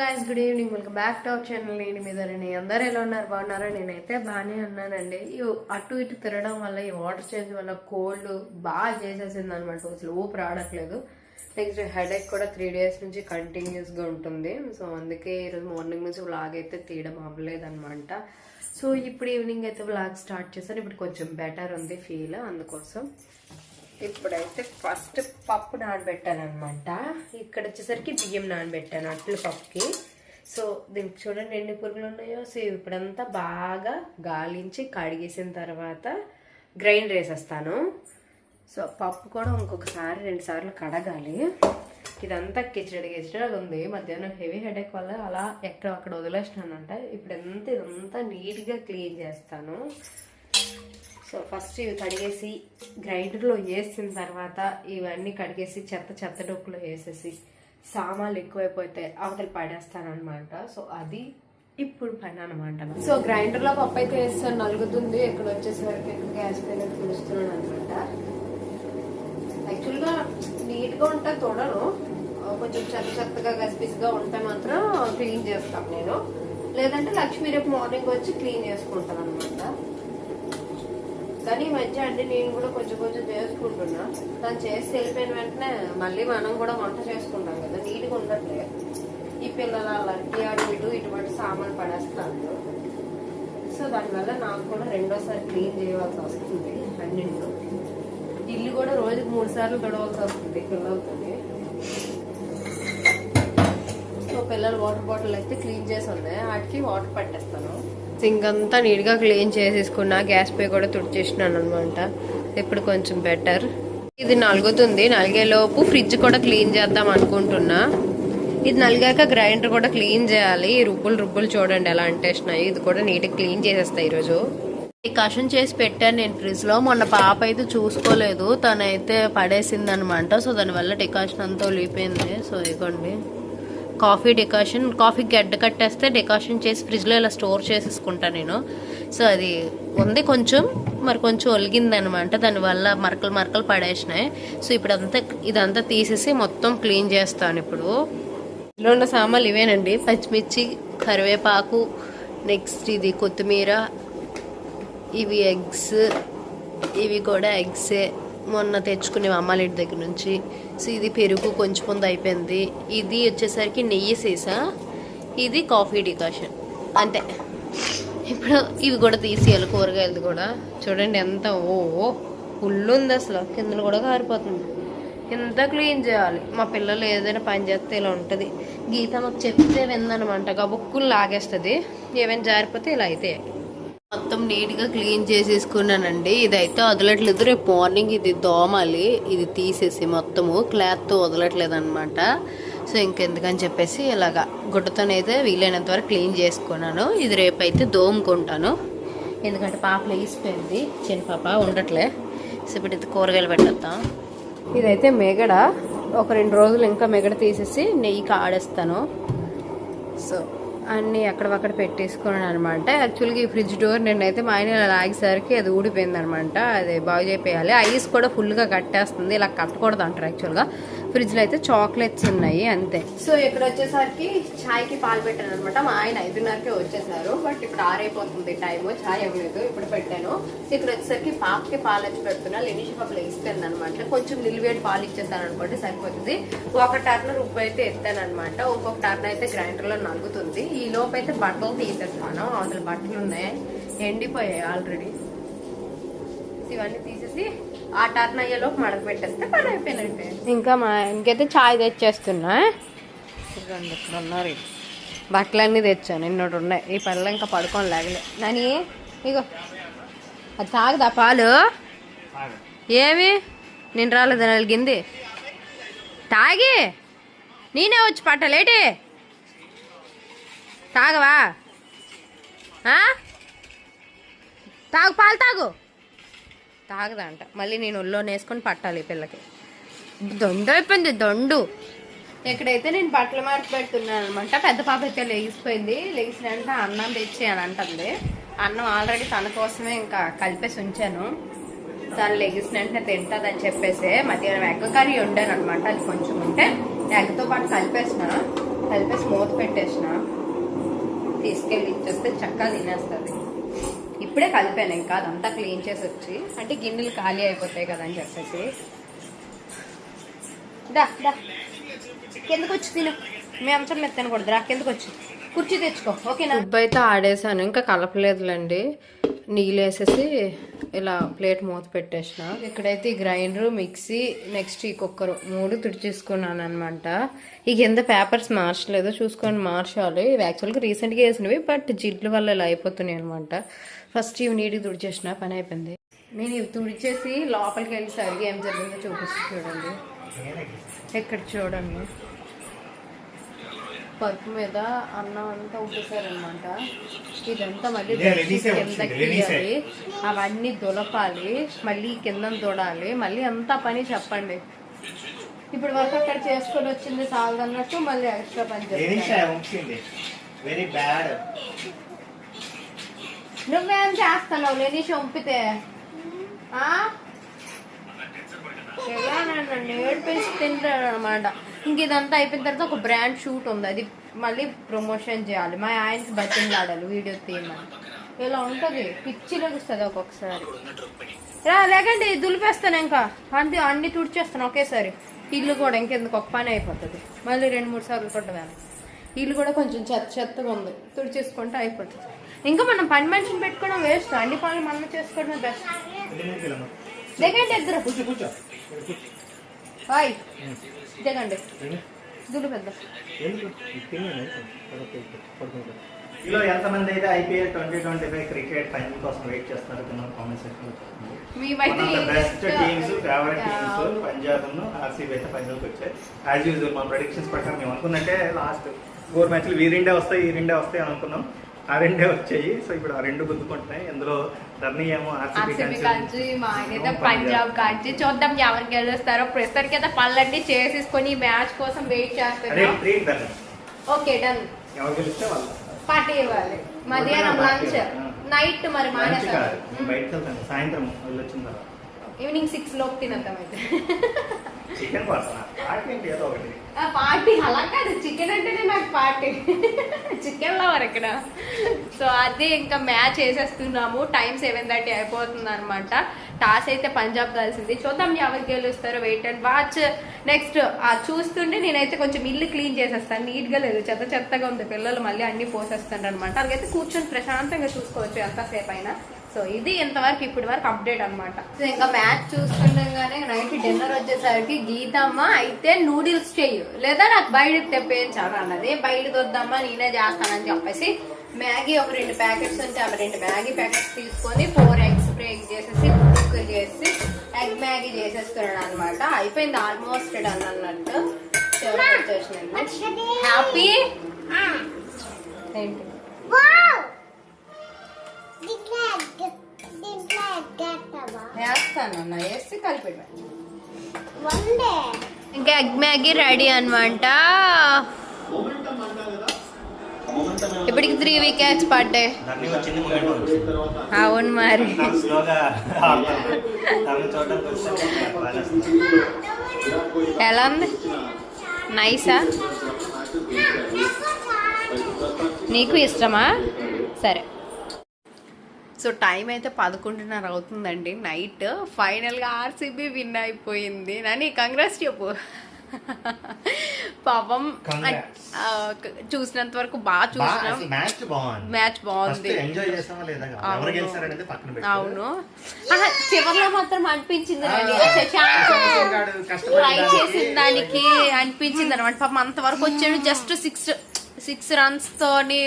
Guys, good evening. Welcome back to our channel. నేను మీ ధరణి. అందరూ ఎలా ఉన్నారు? బాగున్నారా? నేనైతే బాగానే ఉన్నానండి. అటు ఇటు తిరగడం వల్ల ఈ వాటర్ చేంజ్ వల్ల కోల్డ్ బాగా చేసేసింది అనమాట. అసలు ఊపి రావట్లేదు. నెక్స్ట్ హెడేక్ కూడా 3 days నుంచి కంటిన్యూస్గా ఉంటుంది. సో అందుకే ఈరోజు మార్నింగ్ నుంచి వ్లాగ్ అయితే తీయడం అవ్వలేదు అనమాట. సో ఇప్పుడు ఈవినింగ్ అయితే వ్లాగ్ స్టార్ట్ చేశాను. ఇప్పుడు కొంచెం బెటర్ ఉంది ఫీల్, అందుకోసం ఇప్పుడైతే ఫస్ట్ పప్పు నానబెట్టాను అనమాట. ఇక్కడ వచ్చేసరికి బియ్యం నానబెట్టాను అట్ల పప్పుకి. సో దీనికి చూడండి ఎన్ని పురుగులు ఉన్నాయో. సో ఇప్పుడంతా బాగా గాలించి కడిగేసిన తర్వాత గ్రైండర్ వేసేస్తాను. సో పప్పు కూడా ఇంకొకసారి 2 సార్లు కడగాలి. ఇదంతా కిచడిగా ఉంది. మధ్యాహ్నం హెవీ హెడేక్ వల్ల అలా అక్కడ వదిలేసినానంట. ఇప్పుడు ఇదంతా నీట్గా క్లీన్ చేస్తాను. సో ఫస్ట్ ఇవి కడిగేసి గ్రైండర్లో వేసిన తర్వాత ఇవన్నీ కడిగేసి చెత్త డొక్కులో వేసేసి సామాన్లు ఎక్కువైపోతే అవతల పడేస్తానమాట. సో అది ఇప్పుడు పని అనమాట. సో గ్రైండర్లో పప్పు అయితే వేస్తాను, నలుగుతుంది. ఇక్కడ వచ్చేసరికి గ్యాస్ పైన పిలుస్తున్నాను అనమాట. యాక్చువల్గా నీట్గా ఉంటే తొడను, కొంచెం చెత్తగా గసిపిసిగా ఉంటే మాత్రం క్లీన్ చేస్తాను నేను. లేదంటే లక్ష్మీ రేపు మార్నింగ్ వచ్చి క్లీన్ చేసుకుంటాను అనమాట. కానీ ఈ మధ్య అంటే నేను కూడా కొంచెం చేసుకుంటున్నా. తను చేసి వెళ్ళిపోయిన వెంటనే మళ్ళీ మనం కూడా వంట చేసుకుంటాం కదా, నీట్గా ఉండట్లే. ఈ పిల్లల అల్లరికి అటు ఇటువంటి సామాన్లు పడేస్తాను. సో దానివల్ల నాకు కూడా 2వ సారి క్లీన్ చేయవలసి వస్తుంది. అన్నింటిలో ఇల్లు కూడా రోజుకి 3 సార్లు గడవలసి వస్తుంది పిల్లలతో. సో పిల్లలు వాటర్ బాటిల్ అయితే క్లీన్ చేసి ఉన్నాయి, వాటికి వాటర్ పట్టేస్తాను. సింక్ అంతా నీట్గా క్లీన్ చేసేసుకున్నా. గ్యాస్ పై కూడా తుడిచేసినాను అనమాట. ఇప్పుడు కొంచెం బెటర్. ఇది నలుగుతుంది. నలిగేలోపు ఫ్రిడ్జ్ కూడా క్లీన్ చేద్దాం అనుకుంటున్నా. ఇది నలిగాక గ్రైండర్ కూడా క్లీన్ చేయాలి. రుబ్బులు చూడండి ఎలా అంటేసినాయి. ఇది కూడా నీట్గా క్లీన్ చేసేస్తాయి ఈరోజు. డికాషన్ చేసి పెట్టాను నేను ఫ్రిడ్జ్లో. మొన్న పాప అయితే చూసుకోలేదు, తనైతే పడేసింది అనమాట. సో దానివల్ల డికాషన్ అంతా ఒలిగిపోయింది. సో ఇదిగోండి కాఫీ డికాషన్. కాఫీ గడ్డ కట్టేస్తే డికాషన్ చేసి ఫ్రిడ్జ్లో ఇలా స్టోర్ చేసేసుకుంటాను నేను. సో అది ఉంది కొంచెం ఒలిగింది అనమాట. దానివల్ల మరకలు పడేసినాయి. సో ఇప్పుడు ఇదంతా తీసేసి మొత్తం క్లీన్ చేస్తాను. ఇప్పుడు ఇందులో ఉన్న సామాన్లు ఇవేనండి: పచ్చిమిర్చి, కరివేపాకు, నెక్స్ట్ ఇది కొత్తిమీర, ఇవి ఎగ్స్. ఇవి కూడా ఎగ్సే, మొన్న తెచ్చుకునే అమ్మాళ్ళ ఇంటి దగ్గర నుంచి. సో ఇది పెరుగు కొంచెం ముందు అయిపోయింది. ఇది వచ్చేసరికి నెయ్యి సీసా. ఇది కాఫీ డికాషన్. అంతే. ఇప్పుడు ఇవి కూడా తీసేయాలి, కూరగాయలది కూడా. చూడండి ఎంత ఫుల్ ఉంది అసలు. కిందలు కూడా కారిపోతుంది. ఇంత క్లీన్ చేయాలి. మా పిల్లలు ఏదైనా పని చేస్తే ఇలా ఉంటుంది. గీత మాకు చెప్తే విందనమాట. గబుక్కులు లాగేస్తుంది. ఏమైనా జారిపోతే ఇలా అయితే. మొత్తం నీట్గా క్లీన్ చేసేసుకున్నానండి. ఇదైతే వదలట్లేదు. రేపు మార్నింగ్ ఇది దోమాలి. ఇది తీసేసి మొత్తము క్లాత్తో వదలట్లేదు అనమాట. సో ఇంకెందుకని చెప్పేసి ఇలాగా గుడ్డతోనైతే వీలైనంత వరకు క్లీన్ చేసుకున్నాను. ఇది రేపు అయితే దోముకుంటాను. ఎందుకంటే పాప లేసిపోయింది, చిన్న పాప ఉండట్లే. సో ఇప్పుడు ఇది కూరగాయలు పెట్టేద్దాం. ఇదైతే మెగడ. ఒక 2 రోజులు ఇంకా మెగడ తీసేసి నెయ్యి కాడేస్తాను. సో అన్నీ అక్కడక్కడ పెట్టేసుకున్నాను అనమాట. యాక్చువల్గా ఈ ఫ్రిడ్జ్ డోర్ నేనైతే మా ఆయన ఇలా లాగేసరికి అది ఊడిపోయింది అనమాట. అది బాగు చేయాలి. ఐస్ కూడా ఫుల్గా కట్టేస్తుంది. ఇలా కట్టకూడదు అంటారు యాక్చువల్గా. ఫ్రిడ్జ్లో అయితే చాక్లెట్స్ ఉన్నాయి అంతే. సో ఇక్కడ వచ్చేసరికి ఛాయ్కి పాలు పెట్టాను అనమాట. మా ఆయన 5:30కే వచ్చేసారు. బట్ ఇప్పుడు 6 అయిపోతుంది టైము. ఛాయ్ ఇవ్వలేదు, ఇప్పుడు పెట్టాను. ఇక్కడ వచ్చేసరికి పాపకి పాలు వచ్చి పెడుతున్నా. లెనిషి పాప లేస్తుంది అనమాట. కొంచెం నిలువేడి పాలు ఇచ్చేస్తాను అనుకోండి, సరిపోతుంది. ఒక టర్న్ ఉప్పు అయితే ఎత్తాను అనమాట. ఇంకొక టర్న్ అయితే గ్రైండర్లో నలుగుతుంది. ఈ లోపు అయితే బట్టలు తీసేస్తాను. అసలు బట్టలు ఉన్నాయి, ఎండిపోయాయి ఆల్రెడీ. ఇవన్నీ తీసేసి ఆ టర్న్ అయ్యేలోపు మడక పెట్టేస్తే పని అయిపోయినట్టే. ఇంకా మా ఇంకైతే ఛాయ్ తెచ్చేస్తున్నా. చూడండి ఇక్కడ ఉన్నారు. బట్టలన్నీ తెచ్చాను, ఇన్నోటి ఉన్నాయి. ఈ పనులు ఇంకా పడుకొని లేగలే. నాని ఇగో అది తాగదా పాలు? ఏమి నేను రాలేదు, నలిగింది. తాగి నేనే వచ్చి పట్టలేటి. తాగవా? తాగు, పాలు తాగు. తాగదంట. మళ్ళీ నేను ఒళ్ళో వేసుకొని పట్టాలి పిల్లకి. దొండు అయిపోయింది, దొండు. ఎక్కడైతే నేను బట్టలు మార్చి పెడుతున్నాను అనమాట. పెద్ద పాప అయితే లెగిసిపోయింది. లెగిసినంటే అన్నం తెచ్చి అని అంటుంది. అన్నం ఆల్రెడీ తన కోసమే ఇంకా కలిపేసి ఉంచాను. తను లెగిసిన వెంటనే తింటుందని చెప్పేసి మధ్యాహ్నం ఎగ్ కర్రీ వండాను అనమాట. అది కొంచెం ఉంటే ఎగ్తో పాటు కలిపేసిన. కలిపేసి మూత పెట్టేసిన, తీసుకెళ్ళి ఇచ్చేస్తే చక్కగా తినేస్తుంది. ఇప్పుడే కలిపాను, ఇంకా అదంతా క్లీన్ చేసి వచ్చి, అంటే గిన్నెలు ఖాళీ అయిపోతాయి కదా అని చెప్పేసి. దా దా కిందకు వచ్చి తిను, మేము అంచం మీద తినకూడదు, రా కిందకు వచ్చి కుర్చీ తెచ్చుకో. ఓకేనా? ఉప్పు అయితే ఆడేసాను, ఇంకా కలపలేదులేండి. నీళ్ళు వేసేసి ఇలా ప్లేట్ మూత పెట్టేసిన. ఇక్కడైతే ఈ గ్రైండరు, మిక్సీ, నెక్స్ట్ ఈ కుక్కరు 3 తుడిచేసుకున్నాను అనమాట. ఈ కింద పేపర్స్ మార్చలేదు, చూసుకొని మార్చాలి. ఇవి యాక్చువల్గా రీసెంట్గా వేసినవి, బట్ జిడ్ల వల్ల ఇలా అయిపోతున్నాయి అనమాట. ఫస్ట్ ఇవి నీట్గా తుడిచేసిన, పని అయిపోయింది. నేను ఇవి తుడిచేసి లోపలికి వెళ్ళి సరిగ్గా ఏం జరిగిందో చూపిస్తూ చూడండి. ఇక్కడ చూడండి, పరుపు మీద అన్నం అంతా ఉప్పేసారనమాట. ఇదంతా మళ్ళీ కిందకి తీయాలి, అవన్నీ దులపాలి, మళ్ళీ కింద తోడాలి, మళ్ళీ అంతా పని చెప్పండి. ఇప్పుడు వరకు అక్కడ చేసుకొని వచ్చింది సాగదన్నట్టు మళ్ళీ ఎక్స్ట్రా పని చెప్పండి. నువ్వేం చేస్తున్నావు లేని చంపితే? ఎలా నన్ను ఏడిపేసి తింటాడు అనమాట. ఇంక ఇదంతా అయిపోయిన తర్వాత ఒక బ్రాండ్ షూట్ ఉంది, అది మళ్ళీ ప్రమోషన్ చేయాలి. మా ఆయనకి బతిలాడాలి వీడియో తీయమని. ఇలా ఉంటుంది, పిచ్చిలో చూస్తుంది ఒక్కొక్కసారి. లేకండి దులిపేస్తాను, ఇంకా అన్ని తుడిచేస్తాను ఒకేసారి. ఇల్లు కూడా ఇంకెందుకు ఒక పని అయిపోతుంది, మళ్ళీ 2-3 సార్లు కొట్టదాన్ని. ఇల్లు కూడా కొంచెం చెత్తగా ఉంది, తుడిచేసుకుంటే అయిపోతుంది. ఇంకా మనం పని మనిషిని పెట్టుకోవడం వేస్ట్, అన్ని పనులు మనం చేసుకోవడం బెస్ట్. లేకండి ఇద్దరు హాయ్ దిగండి, దులు పెద్ద. ఇలా ఎంతమంది అయితే IPL 2025 క్రికెట్ ఫైనల్ కోసం వెయిట్ చేస్తున్నారు కామెంట్ సెక్షన్ లో. Best teams, favourite teams Punjab RCB అయితే ఫైనల్కి వచ్చాయి. యాజ్ యూజువల్ మా ప్రెడిక్షన్స్ ప్రకారం మేము అనుకున్నట్టే లాస్ట్ 4 మ్యాచ్లు ఈ 2 వస్తాయి అని అనుకున్నాం. ఆ 2 వచ్చాయి. సో ఇప్పుడు ఆ 2 గుర్తుకుంటున్నాయి. ఇందులో టర్నీ ఏమో RCB కంచి, మా ఆయన పంజాబ్ కంచి. చూద్దాం ఎవరు గెలుస్తారో. ప్రస్తుతానికి అయితే పళ్ళన్నీ చేసేసుకొని మ్యాచ్ కోసం వెయిట్ చేస్తారు. Okay done. ఎవరు గెలిస్తే వాళ్ళు పార్టీ ఇవ్వాలి. మధ్యాహ్నం లంచ్, నైట్ మరి మానేస్తారు. బయటకు వెళ్తాను సాయంత్రం వచ్చిన తర్వాత, ఈవినింగ్ 6 లోపు తినేద్దాం. అయితే చికెన్ పార్టీ అలా కాదు, చికెన్ అంటేనే నాకు పార్టీ. చికెన్ లవర్ ఇక్కడ. సో అదే ఇంకా మ్యాచ్ వేసేస్తున్నాము. టైం 7:30 అయిపోతుంది అనమాట. టాస్ అయితే పంజాబ్ కలిసింది. చూద్దాం ఎవరు గెలుస్తారో, వెయిట్ అండ్ వాచ్. నెక్స్ట్ చూస్తుంటే నేనైతే కొంచెం ఇల్లు క్లీన్ చేసేస్తాను. నీట్గా లేదు, చెత్తగా ఉంది. పిల్లలు మళ్ళీ అన్ని పోసేస్తాను అనమాట. అందుకైతే కూర్చొని ప్రశాంతంగా చూసుకోవచ్చు ఎంతసేపు అయినా. సో ఇది ఇంతవరకు ఇప్పటి వరకు అప్డేట్ అనమాట. సో ఇంకా మ్యాచ్ చూస్తుండగానే నైట్ డిన్నర్ వచ్చేసరికి గీతమ్మ అయితే నూడిల్స్ చెయ్యు, లేదా నాకు బయట తెప్పించాను అన్నది. బయట వద్దమ్మా నేనే చేస్తానని చెప్పేసి మ్యాగీ ఒక 2 ప్యాకెట్స్ ఉంటే ఆ 2 మ్యాగీ ప్యాకెట్స్ తీసుకొని 4 ఎగ్స్ బ్రేక్ చేసేసి కుక్ చేసి ఎగ్ మ్యాగీ చేసేస్తున్నాడు అనమాట. అయిపోయింది ఆల్మోస్ట్ డన్ అన్నట్టు. చివరికి వచ్చేసినాను. హ్యాపీ ఏంటి వేస్తానన్నా, వేసి కలిపి ఇంకా ఎగ్ మ్యాగీ రెడీ అనమాట. ఇప్పటికి 3 వికెట్స్ పడ్డాయి. అవును మరి. ఎలా ఉంది? నైసా? నీకు ఇష్టమా? సరే. సో టైం అయితే 11:30 అవుతుందండి నైట్. ఫైనల్గా RCB విన్ అయిపోయింది. నాని కంగ్రాట్స్ చెప్పు. పాపం చూసినంత వరకు బాగా చూసినాం. మ్యాచ్ బాగుంది. అవును, చివరిలో మాత్రం అనిపించింది ట్రై చేసిన దానికి అనిపించింది అనమాట. పాపం అంతవరకు వచ్చాడు, జస్ట్ 6 runs తోని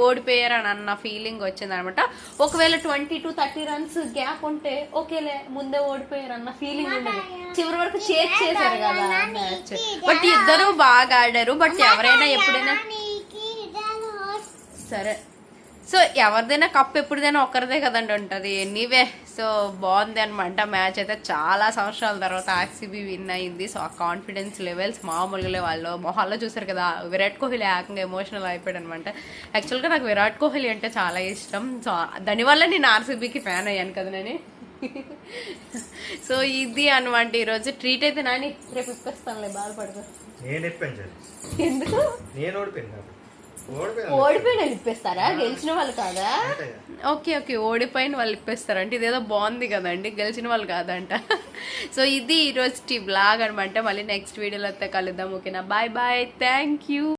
ఓడిపోయారని అన్న ఫీలింగ్ వచ్చింది అనమాట. ఒకవేళ 20 to 30 runs గ్యాప్ ఉంటే ఓకేలే, ముందే ఓడిపోయారు అన్న ఫీలింగ్ ఉండదు. చివరి వరకు చేశారు కదా మ్యాచ్. బట్ ఇద్దరు బాగా ఆడారు. బట్ ఎవరైనా ఎప్పుడైనా సరే, సో ఎవరిదైనా కప్ ఎప్పుడైనా ఒకరిదే కదండి ఉంటుంది. ఎనీవే సో బాగుంది అనమాట. మ్యాచ్ అయితే చాలా సంవత్సరాల తర్వాత RCB విన్ అయింది. సో ఆ కాన్ఫిడెన్స్ లెవెల్స్ మామూలుగా వాళ్ళు మొహాల్లో చూసారు కదా. విరాట్ కోహ్లీ ఏకంగా ఎమోషనల్ అయిపోయాడు అనమాట. యాక్చువల్గా నాకు విరాట్ కోహ్లీ అంటే చాలా ఇష్టం. సో దానివల్ల నేను RCBకి ఫ్యాన్ అయ్యాను కదా నేను. సో ఇది అనమాట ఈరోజు ట్రీట్ అయితే. నాని రేపు ఇప్పేస్తానులే, బాధపడదు. నేను ఇప్పించాను, ఎందుకు నేను ఓడిపోయాను కాబట్టి. ఓడిపోయిన వాళ్ళు ఇప్పేస్తారా, గెలిచిన వాళ్ళు కాదా? అంతే కదా. ఓకే ఓకే, ఓడిపోయిన వాళ్ళు ఇప్పేస్తారంటే ఇదేదో బాగుంది కదండి, గెలిచిన వాళ్ళు కాదంట. సో ఇది ఈరోజు బ్లాగ్ అనమాట. మళ్ళీ నెక్స్ట్ వీడియోలో అయితే కలుద్దాం. ఓకేనా, బాయ్ బాయ్, థ్యాంక్ యూ.